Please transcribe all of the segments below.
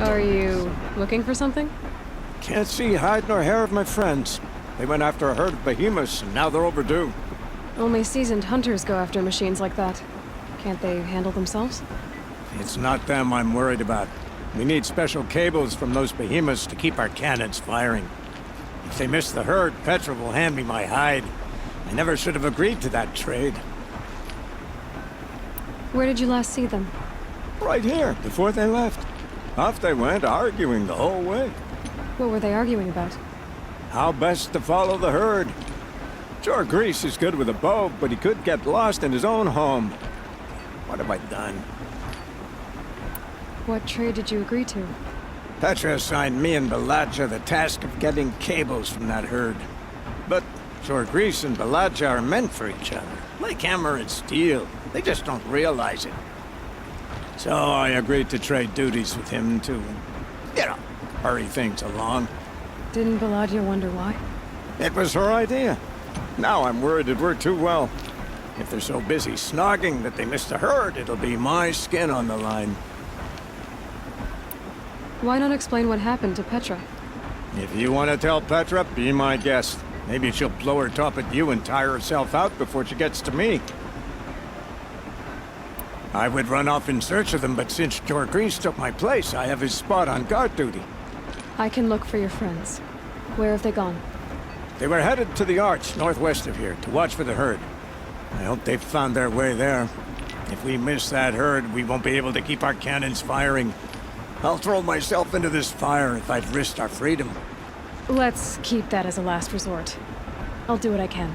Are you looking for something? Can't see hide nor hair of my friends. They went after a herd of behemoths, and now they're overdue. Only seasoned hunters go after machines like that. Can't they handle themselves? It's not them I'm worried about. We need special cables from those behemoths to keep our cannons firing. If they miss the herd, Petra will hand me my hide. I never should have agreed to that trade. Where did you last see them? Right here, before they left. Off they went, arguing the whole way. What were they arguing about? How best to follow the herd. Jorgriz is good with a bow, but he could get lost in his own home. What have I done? What trade did you agree to? Petra assigned me and Beladga the task of getting cables from that herd. But Jorgriz and Beladga are meant for each other, like hammer and steel. They just don't realize it. So I agreed to trade duties with him to, hurry things along. Didn't Beladga wonder why? It was her idea. Now I'm worried it worked too well. If they're so busy snogging that they miss the herd, it'll be my skin on the line. Why not explain what happened to Petra? If you want to tell Petra, be my guest. Maybe she'll blow her top at you and tire herself out before she gets to me. I would run off in search of them, but since Jorgriz took my place, I have his spot on guard duty. I can look for your friends. Where have they gone? They were headed to the arch northwest of here to watch for the herd. I hope they've found their way there. If we miss that herd, we won't be able to keep our cannons firing. I'll throw myself into this fire if I've risked our freedom. Let's keep that as a last resort. I'll do what I can.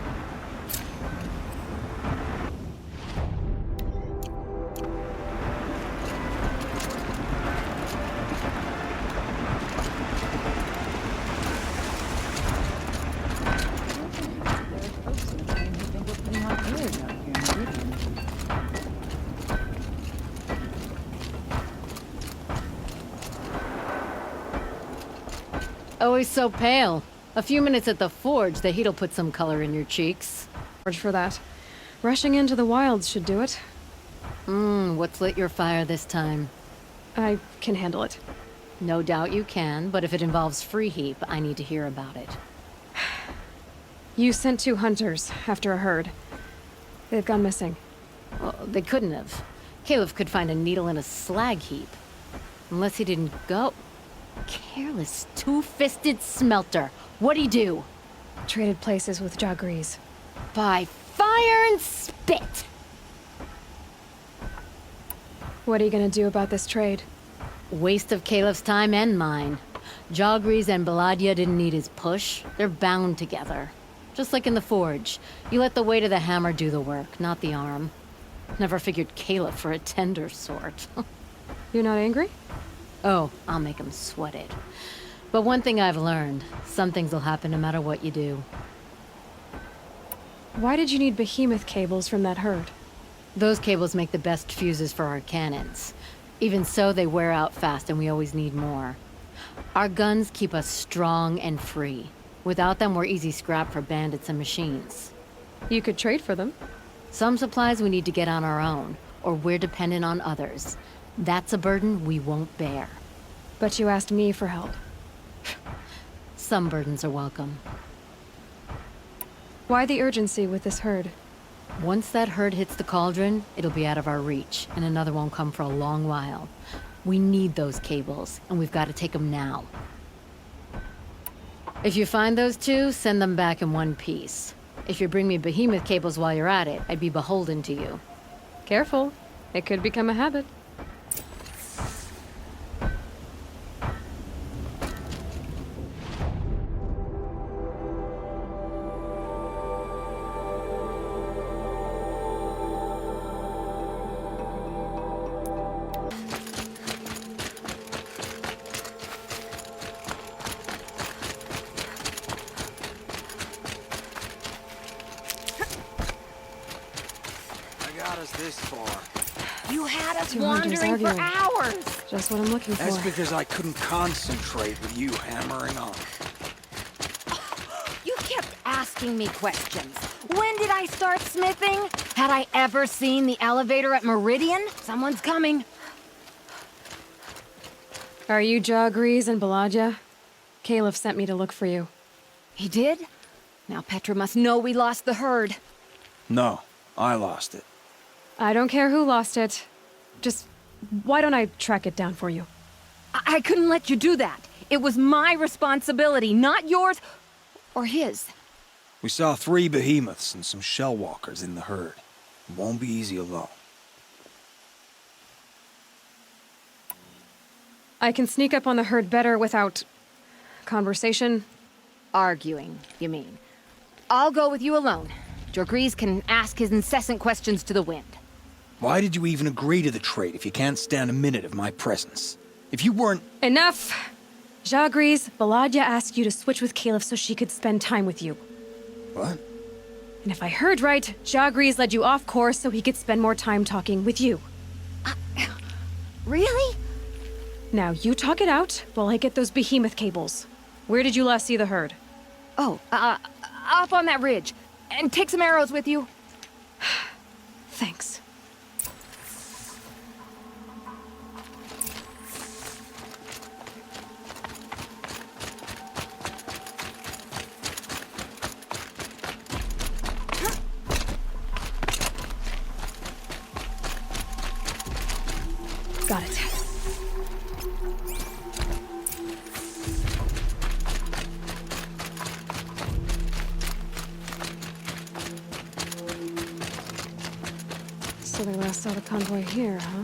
Always so pale. A few minutes at the forge, the heat'll put some color in your cheeks. Forge for that. Rushing into the wilds should do it. What's lit your fire this time? I can handle it. No doubt you can, but if it involves free heap, I need to hear about it. You sent 2 hunters after a herd. They've gone missing. Well, they couldn't have. Keeluf could find a needle in a slag heap. Unless he didn't go. Careless, two-fisted smelter. What'd he do? Traded places with Jorgriz. By fire and spit! What are you gonna do about this trade? Waste of Keeluf's time and mine. Jorgriz and Beladga didn't need his push. They're bound together. Just like in the forge. You let the weight of the hammer do the work, not the arm. Never figured Keeluf for a tender sort. You're not angry? Oh, I'll make him sweat it. But one thing I've learned, some things will happen no matter what you do. Why did you need behemoth cables from that herd? Those cables make the best fuses for our cannons. Even so, they wear out fast and we always need more. Our guns keep us strong and free. Without them, we're easy scrap for bandits and machines. You could trade for them. Some supplies we need to get on our own, or we're dependent on others. That's a burden we won't bear. But you asked me for help. Some burdens are welcome. Why the urgency with this herd? Once that herd hits the cauldron, it'll be out of our reach, and another won't come for a long while. We need those cables, and we've got to take them now. If you find those 2, send them back in one piece. If you bring me behemoth cables while you're at it, I'd be beholden to you. Careful. It could become a habit. This far. You had us 2 hunters wandering for arguing. hours! Just what I'm looking for. That's because I couldn't concentrate with you hammering on. You kept asking me questions. When did I start smithing? Had I ever seen the elevator at Meridian? Someone's coming. Are you Jorgriz and Beladga? Keeluf sent me to look for you. He did? Now Petra must know we lost the herd. No, I lost it. I don't care who lost it. Just, why don't I track it down for you? I couldn't let you do that. It was my responsibility, not yours or his. We saw 3 behemoths and some shell walkers in the herd. It won't be easy alone. I can sneak up on the herd better without... conversation. Arguing, you mean. I'll go with you alone. Jorgriz can ask his incessant questions to the wind. Why did you even agree to the trade if you can't stand a minute of my presence? If you weren't... Enough! Jorgriz, Beladga asked you to switch with Keeluf so she could spend time with you. What? And if I heard right, Jorgriz led you off course so he could spend more time talking with you. Really? Now, you talk it out while I get those behemoth cables. Where did you last see the herd? Oh, up on that ridge. And take some arrows with you. Thanks. Got it. So they last saw the convoy here, huh?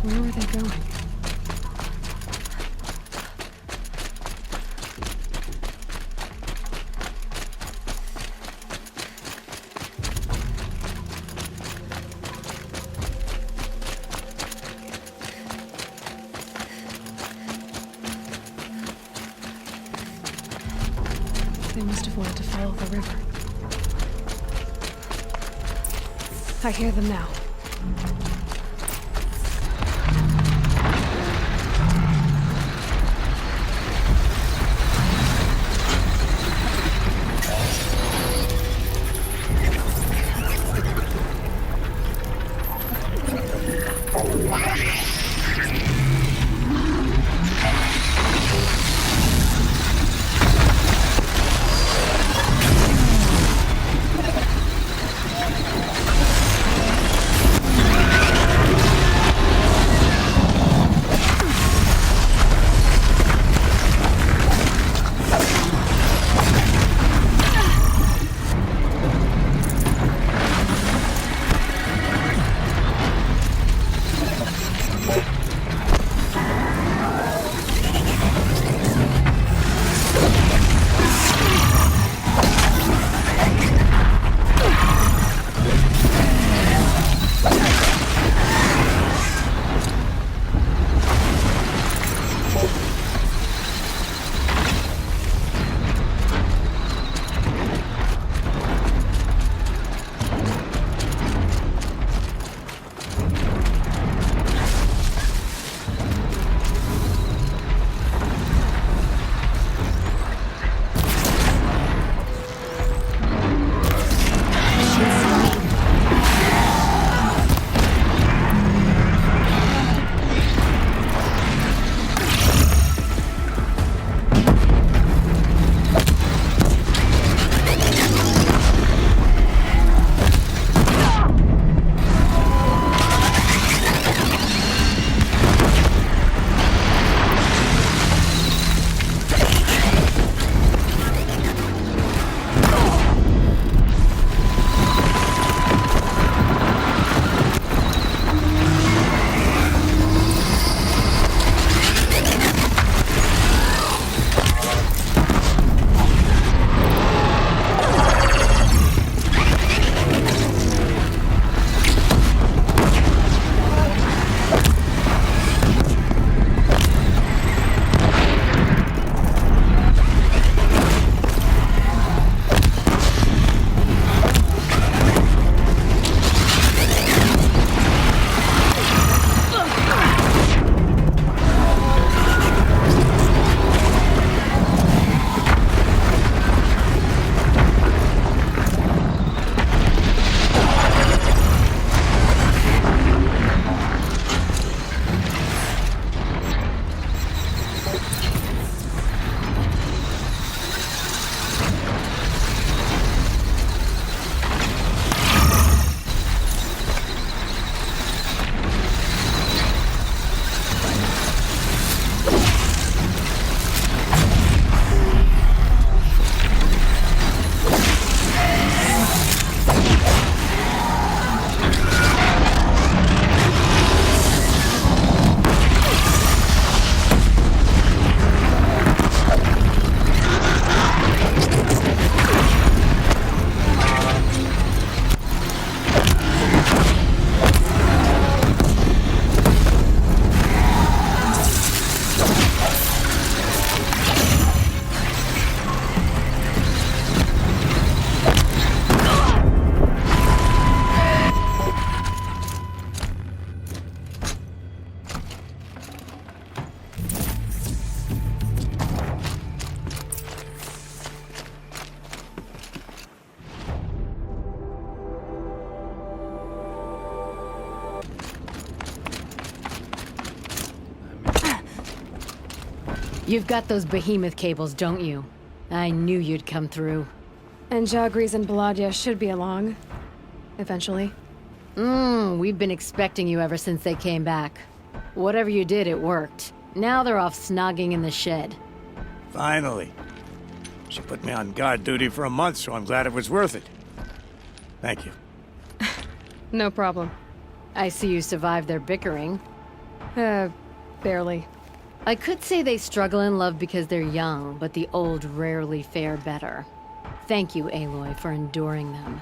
Where were they going? They must have wanted to follow the river. I hear them now. You've got those Behemoth cables, don't you? I knew you'd come through. And Jorgriz and Beladga should be along. Eventually. We've been expecting you ever since they came back. Whatever you did, it worked. Now they're off snogging in the shed. Finally. She put me on guard duty for a month, so I'm glad it was worth it. Thank you. No problem. I see you survived their bickering. Barely. I could say they struggle in love because they're young, but the old rarely fare better. Thank you, Aloy, for enduring them.